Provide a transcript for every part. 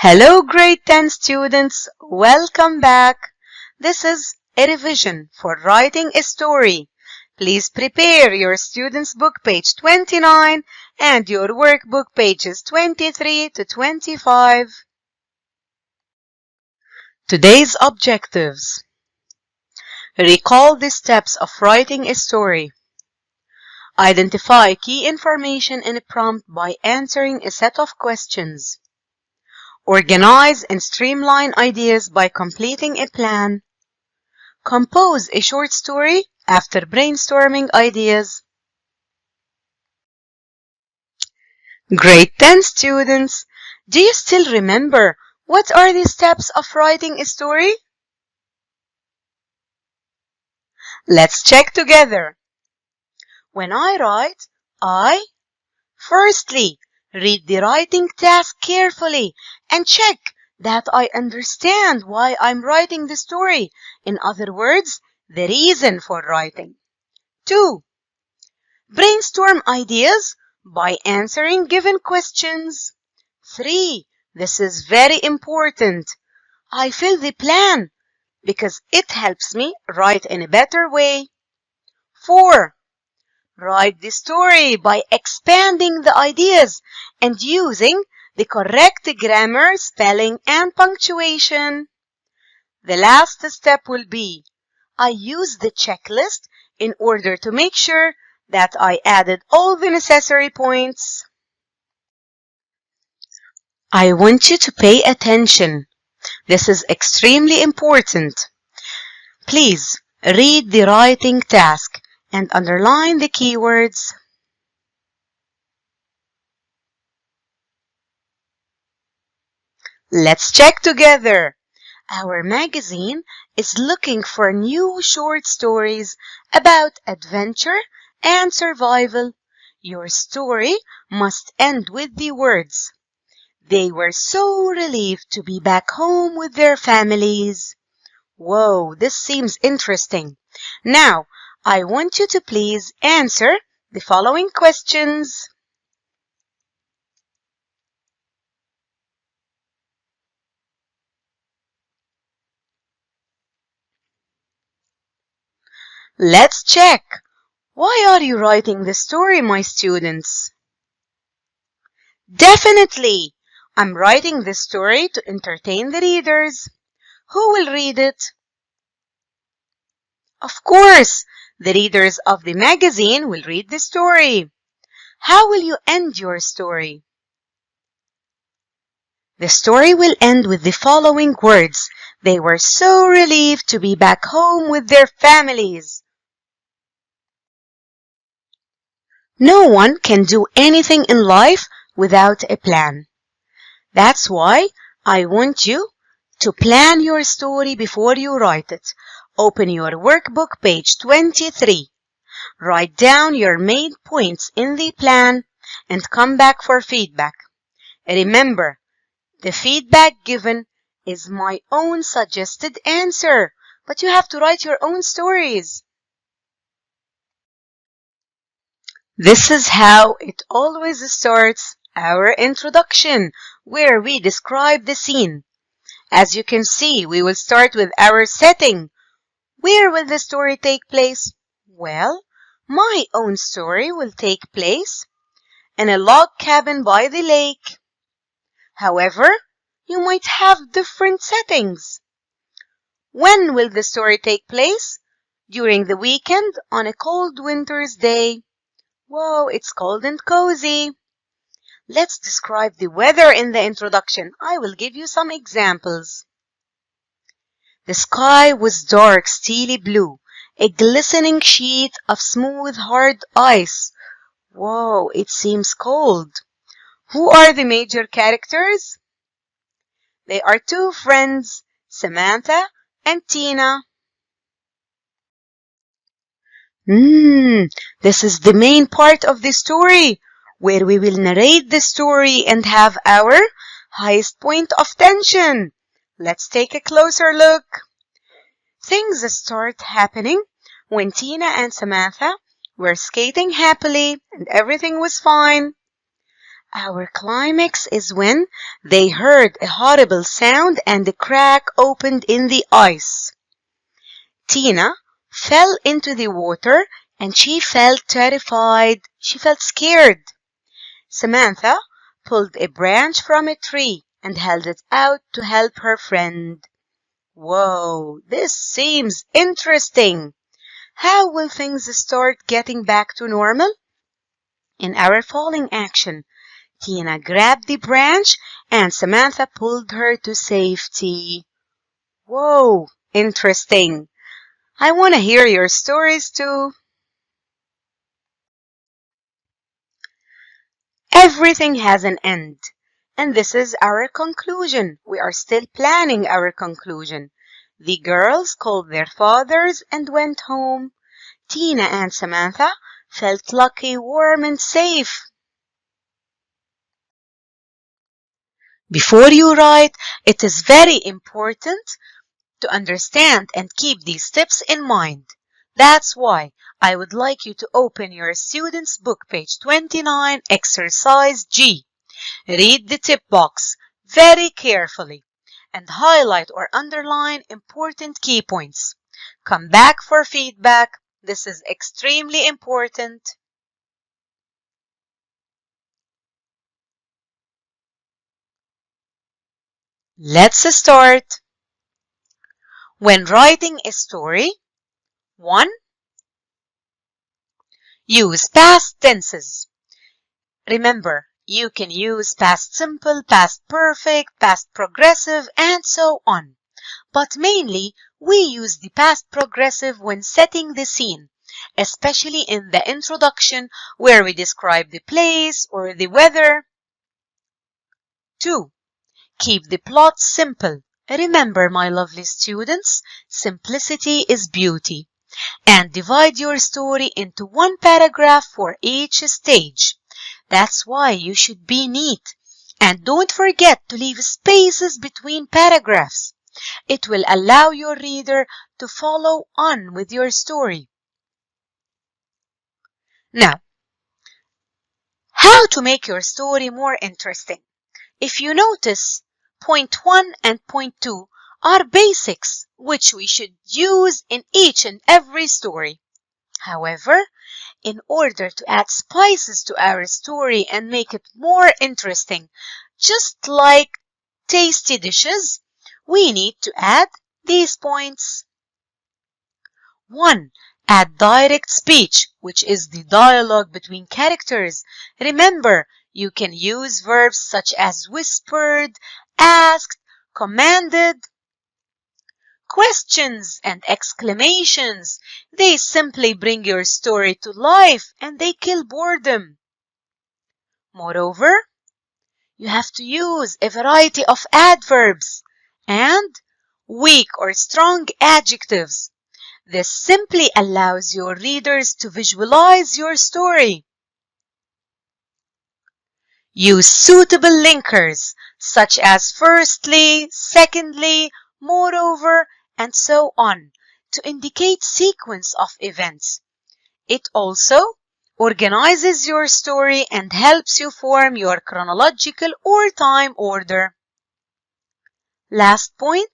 Hello, grade 10 students. Welcome back. This is a revision for writing a story. Please prepare your students' book page 29 and your workbook pages 23 to 25. Today's objectives. Recall the steps of writing a story. Identify key information in a prompt by answering a set of questions. Organize and streamline ideas by completing a plan. Compose a short story after brainstorming ideas. Grade 10 students, do you still remember what are the steps of writing a story? Let's check together. When I write, I firstly read the writing task carefully and check that I understand why I'm writing the story. In other words, the reason for writing. 2. Brainstorm ideas by answering given questions. 3. This is very important. I fill the plan because it helps me write in a better way. 4. Write the story by expanding the ideas and using the correct grammar, spelling, and punctuation. The last step will be, I use the checklist in order to make sure that I added all the necessary points. I want you to pay attention. This is extremely important. Please read the writing task and underline the keywords. Let's check together. Our magazine is looking for new short stories about adventure and survival. Your story must end with the words, "They were so relieved to be back home with their families." Whoa, this seems interesting. Now, I want you to please answer the following questions. Let's check. Why are you writing the story, my students? Definitely, I'm writing this story to entertain the readers. Who will read it? Of course, the readers of the magazine will read the story. How will you end your story? The story will end with the following words. They were so relieved to be back home with their families. No one can do anything in life without a plan. That's why I want you to plan your story before you write it. Open your workbook page 23. Write down your main points in the plan and come back for feedback. Remember, the feedback given is my own suggested answer, but you have to write your own stories. This is how it always starts, our introduction, where we describe the scene. As you can see, we will start with our setting. Where will the story take place? Well, my own story will take place in a log cabin by the lake. However, you might have different settings. When will the story take place? During the weekend on a cold winter's day. Whoa, it's cold and cozy. Let's describe the weather in the introduction. I will give you some examples. The sky was dark, steely blue, a glistening sheet of smooth, hard ice. Whoa, it seems cold. Who are the major characters? They are two friends, Samantha and Tina. This is the main part of the story, where we will narrate the story and have our highest point of tension. Let's take a closer look. Things start happening when Tina and Samantha were skating happily and everything was fine. Our climax is when they heard a horrible sound and a crack opened in the ice. Tina fell into the water and she felt terrified. She felt scared. Samantha pulled a branch from a tree and held it out to help her friend. Whoa, this seems interesting. How will things start getting back to normal? In our falling action, Tina grabbed the branch and Samantha pulled her to safety. Whoa, interesting. I want to hear your stories too. Everything has an end. And this is our conclusion. We are still planning our conclusion. The girls called their fathers and went home. Tina and Samantha felt lucky, warm, and safe. Before you write, it is very important to understand and keep these tips in mind. That's why I would like you to open your student's book, page 29, exercise G. Read the tip box very carefully and highlight or underline important key points. Come back for feedback. This is extremely important. Let's start. When writing a story, 1. Use past tenses. Remember, you can use past simple, past perfect, past progressive, and so on. But mainly, we use the past progressive when setting the scene, especially in the introduction where we describe the place or the weather. 2. Keep the plot simple. Remember, my lovely students, simplicity is beauty. And divide your story into one paragraph for each stage. That's why you should be neat. And don't forget to leave spaces between paragraphs. It will allow your reader to follow on with your story. Now, how to make your story more interesting? If you notice, point 1 and point 2 are basics which we should use in each and every story. However, in order to add spices to our story and make it more interesting, just like tasty dishes, we need to add these points. 1. Add direct speech, which is the dialogue between characters. Remember, you can use verbs such as whispered, asked, commanded. Questions and exclamations. They simply bring your story to life and they kill boredom. Moreover, you have to use a variety of adverbs and weak or strong adjectives. This simply allows your readers to visualize your story. Use suitable linkers such as firstly, secondly, moreover, and so on to indicate sequence of events. It also organizes your story and helps you form your chronological or time order. Last point.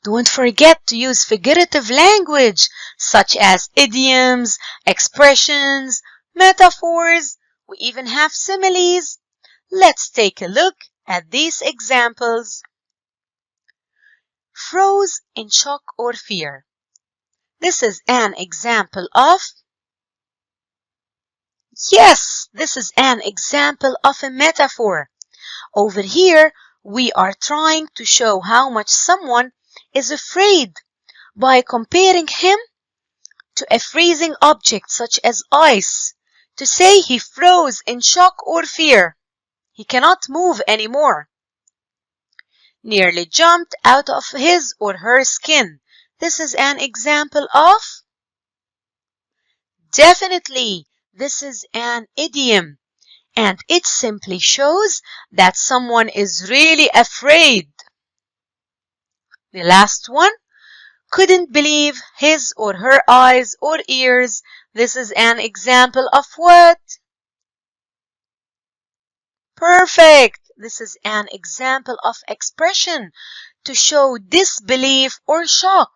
Don't forget to use figurative language such as idioms, expressions, metaphors. We even have similes. Let's take a look at these examples. Froze in shock or fear. This is an example of this is an example of a metaphor. Over here, we are trying to show how much someone is afraid by comparing him to a freezing object such as ice. To say he froze in shock or fear, he cannot move anymore. Nearly jumped out of his or her skin. This is an example of definitely, this is an idiom, and it simply shows that someone is really afraid. The last one, couldn't believe his or her eyes or ears. This is an example of what? Perfect! This is an example of expression to show disbelief or shock.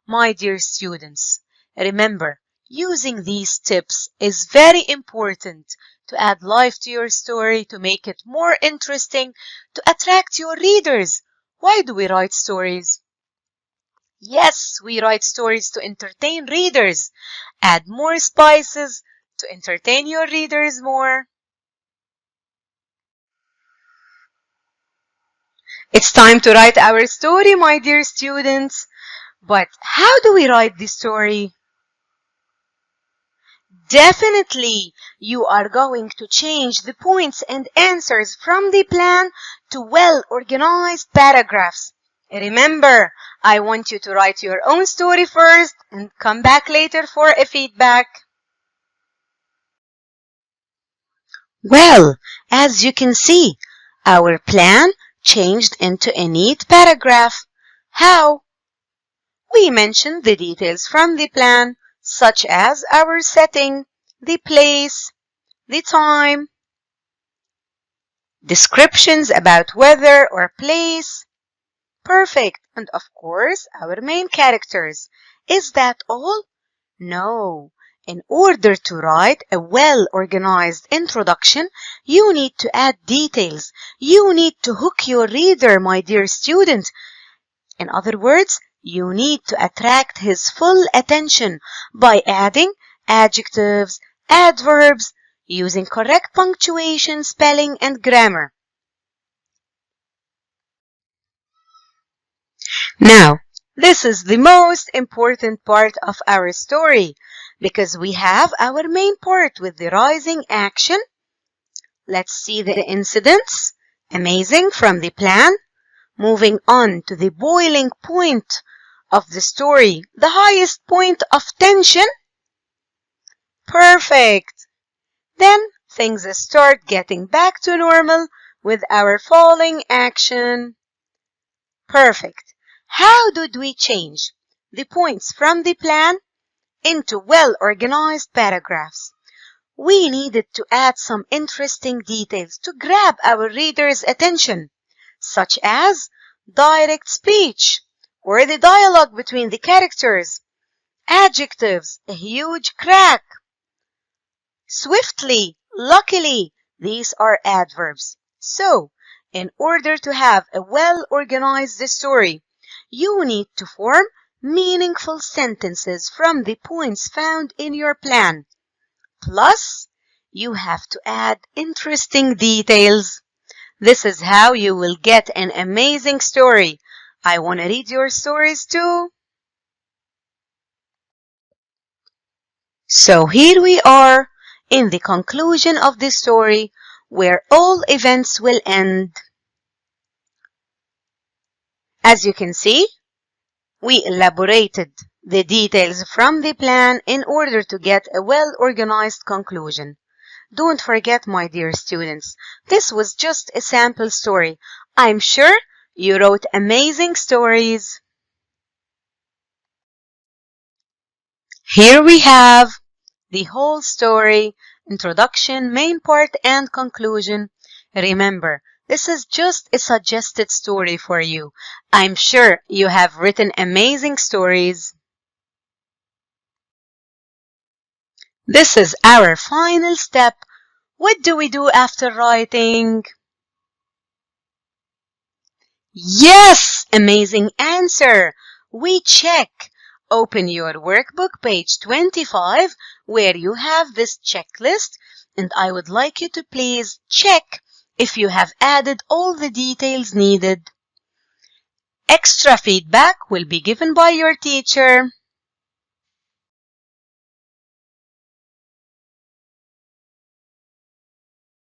My dear students, remember, using these tips is very important to add life to your story, to make it more interesting, to attract your readers. Why do we write stories? Yes, we write stories to entertain readers. Add more spices to entertain your readers more. It's time to write our story, my dear students. But how do we write the story? Definitely, you are going to change the points and answers from the plan to well-organized paragraphs. Remember, I want you to write your own story first and come back later for a feedback. Well, as you can see, our plan changed into a neat paragraph. How? We mentioned the details from the plan, such as our setting, the place, the time, descriptions about weather or place. Perfect. And of course, our main characters. Is that all? No. In order to write a well-organized introduction, you need to add details. You need to hook your reader, my dear student. In other words, you need to attract his full attention by adding adjectives, adverbs, using correct punctuation, spelling, and grammar. Now, this is the most important part of our story because we have our main part with the rising action. Let's see the incidents. Amazing from the plan. Moving on to the boiling point of the story, the highest point of tension. Perfect. Then things start getting back to normal with our falling action. Perfect. How did we change the points from the plan into well-organized paragraphs? We needed to add some interesting details to grab our readers' attention, such as direct speech or the dialogue between the characters, adjectives, a huge crack, swiftly, luckily. These are adverbs. So, in order to have a well-organized story, you need to form meaningful sentences from the points found in your plan. Plus, you have to add interesting details. This is how you will get an amazing story. I want to read your stories too. So here we are in the conclusion of the story where all events will end. As you can see, we elaborated the details from the plan in order to get a well-organized conclusion. Don't forget, my dear students, this was just a sample story. I'm sure you wrote amazing stories. Here we have the whole story, introduction, main part, and conclusion. Remember, this is just a suggested story for you. I'm sure you have written amazing stories. This is our final step. What do we do after writing? Yes, amazing answer. We check. Open your workbook, page 25, where you have this checklist, and I would like you to please check if you have added all the details needed. Extra feedback will be given by your teacher.